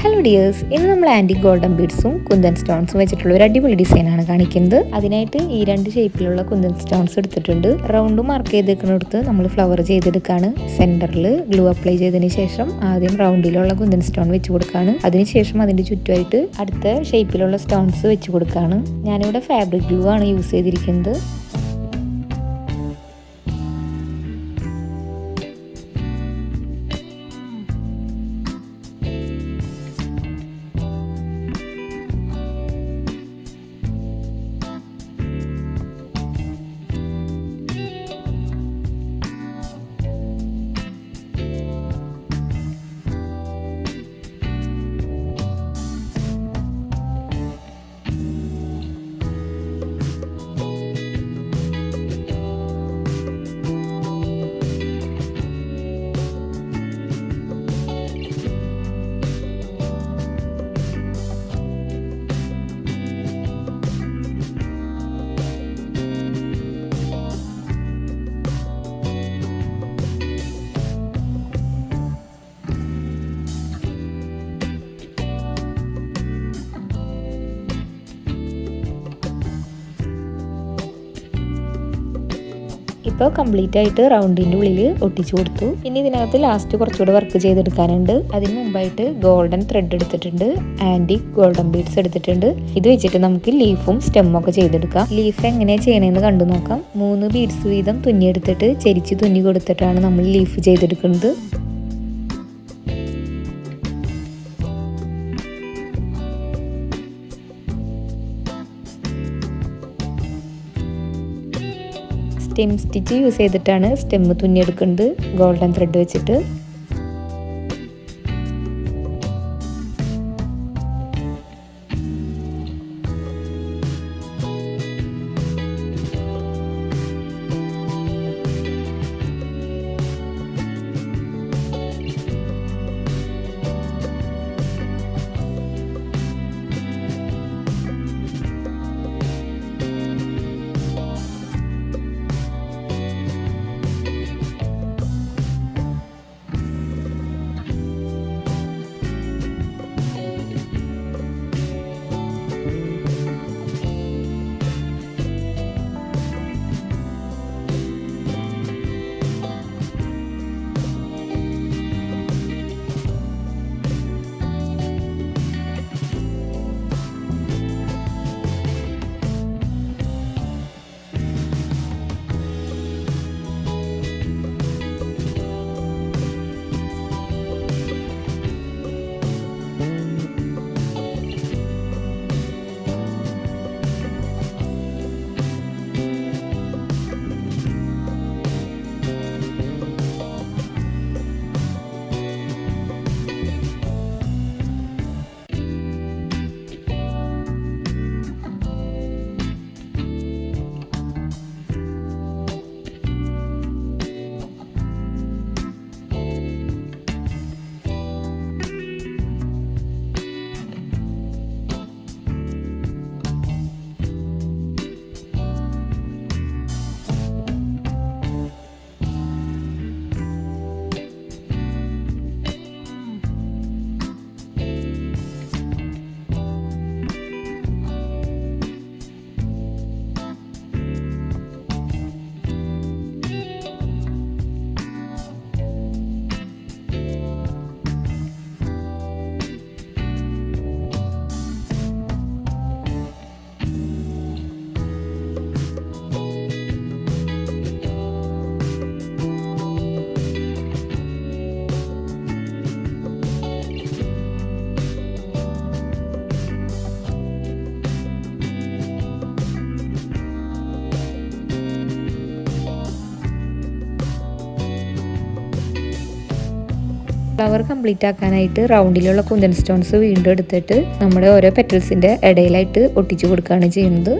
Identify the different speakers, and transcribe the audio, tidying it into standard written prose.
Speaker 1: Hello dears, ഇന്ന് നമ്മൾ anti golden ബീഡ്സും kundan സ്റ്റോൺസും വെച്ചിട്ടുള്ള ഒരു അടിപൊളി ഡിസൈനാണ് കാണിക്കുന്നത്. അതിനായിട്ട് ഈ രണ്ട് ഷേപ്പിലുള്ള കുന്തൻ സ്റ്റോൺസ് എടുത്തിട്ടുണ്ട്. റൗണ്ട് മാർക്ക് ചെയ്തേക്കുന്നിടത്ത് നമ്മൾ ഫ്ലവർ ചെയ്തെടുക്കുകയാണ്. സെൻറ്ററിൽ ഗ്ലൂ അപ്ലൈ ചെയ്തതിന് ശേഷം ആദ്യം റൗണ്ടിലുള്ള കുന്തൻ സ്റ്റോൺ വെച്ച് കൊടുക്കുകയാണ്. അതിനുശേഷം അതിൻ്റെ ചുറ്റുമായിട്ട് അടുത്ത ഷേപ്പിലുള്ള സ്റ്റോൺസ് വെച്ച് കൊടുക്കുകയാണ്. ഞാനിവിടെ ഫാബ്രിക് ഗ്ലൂ ആണ് യൂസ് ചെയ്തിരിക്കുന്നത്. ഇപ്പോൾ കംപ്ലീറ്റ് ആയിട്ട് റൗണ്ടിൻ്റെ ഉള്ളിൽ ഒട്ടിച്ചു കൊടുത്തു. ഇനി ഇതിനകത്ത് ലാസ്റ്റ് കുറച്ചുകൂടെ വർക്ക് ചെയ്തെടുക്കാനുണ്ട്. അതിന് മുമ്പായിട്ട് ഗോൾഡൻ ത്രെഡ് എടുത്തിട്ടുണ്ട്, ആൻറ്റിക് ഗോൾഡൻ ബീഡ്സ് എടുത്തിട്ടുണ്ട്. ഇത് വെച്ചിട്ട് നമുക്ക് ലീഫും സ്റ്റെമ്മും ഒക്കെ ചെയ്തെടുക്കാം. ലീഫ് എങ്ങനെയാണ് ചെയ്യണമെന്ന് കണ്ടു നോക്കാം. 3 ബീഡ്സ് വീതം തുന്നിയെടുത്തിട്ട് ചെരിച്ച് തുന്നി കൊടുത്തിട്ടാണ് നമ്മൾ ലീഫ് ചെയ്തെടുക്കുന്നത്. സ്റ്റെം സ്റ്റിച്ച് യൂസ് ചെയ്തിട്ടാണ് സ്റ്റെമ്മ് തുന്നിയെടുക്കുന്നത് ഗോൾഡൻ ത്രെഡ് വെച്ചിട്ട്. ഫ്ലവർ കംപ്ലീറ്റ് ആക്കാനായിട്ട് റൗണ്ടിലുള്ള കുന്തൻ സ്റ്റോൺസ് വീണ്ടും എടുത്തിട്ട് നമ്മുടെ ഓരോ പെറ്റൽസിൻ്റെ ഇടയിലായിട്ട് ഒട്ടിച്ചു കൊടുക്കുകയാണ് ചെയ്യുന്നത്.